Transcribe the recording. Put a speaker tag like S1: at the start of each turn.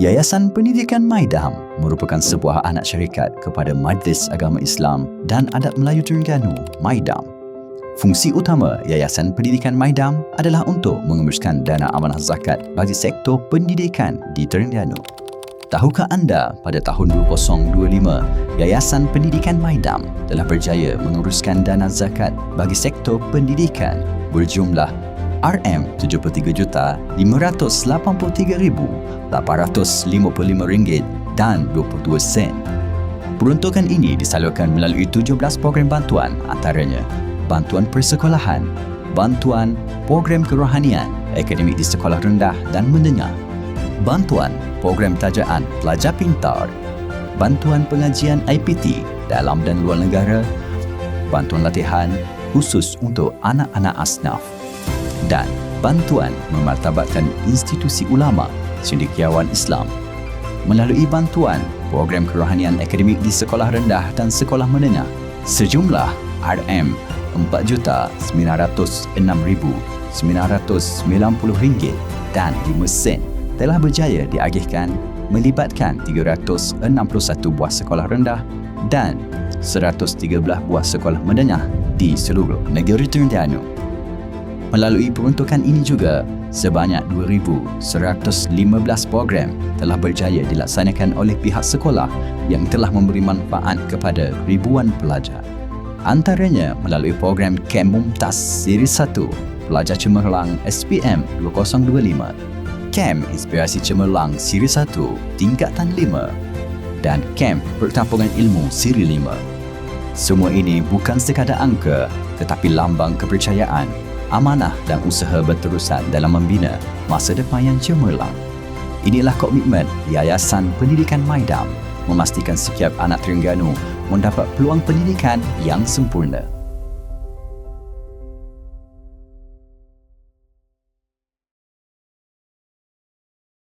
S1: Yayasan Pendidikan Maidam merupakan sebuah anak syarikat kepada Majlis Agama Islam dan Adat Melayu Terengganu, Maidam. Fungsi utama Yayasan Pendidikan Maidam adalah untuk mengembuskan dana amanah zakat bagi sektor pendidikan di Terengganu. Tahukah anda pada tahun 2025, Yayasan Pendidikan Maidam telah berjaya menguruskan dana zakat bagi sektor pendidikan berjumlah RM73,583,855 dan 22 sen. Peruntukan ini disalurkan melalui 17 program bantuan, antaranya bantuan persekolahan, bantuan program kerohanian, akademik di sekolah rendah dan menengah, bantuan program tajaan pelajar pintar, bantuan pengajian IPT dalam dan luar negara, bantuan latihan khusus untuk anak-anak asnaf, dan bantuan memartabatkan institusi ulama cendekiawan Islam. Melalui bantuan program kerohanian akademik di sekolah rendah dan sekolah menengah, sejumlah RM406,990 dan 5 sen telah berjaya diagihkan melibatkan 361 buah sekolah rendah dan 113 buah sekolah menengah di seluruh negeri Terengganu. Melalui peruntukan ini juga, sebanyak 2,115 program telah berjaya dilaksanakan oleh pihak sekolah yang telah memberi manfaat kepada ribuan pelajar. Antaranya melalui program Kem Mumtaz Siri 1, Pelajar Cemerlang SPM 2025, Kem Inspirasi Cemerlang Siri 1, Tingkatan 5 dan Kem Perkampungan Ilmu Siri 5. Semua ini bukan sekadar angka tetapi lambang kepercayaan, amanah dan usaha berterusan dalam membina masa depan yang cemerlang. Inilah komitmen Yayasan Pendidikan Maidam memastikan setiap anak Terengganu mendapat peluang pendidikan yang sempurna.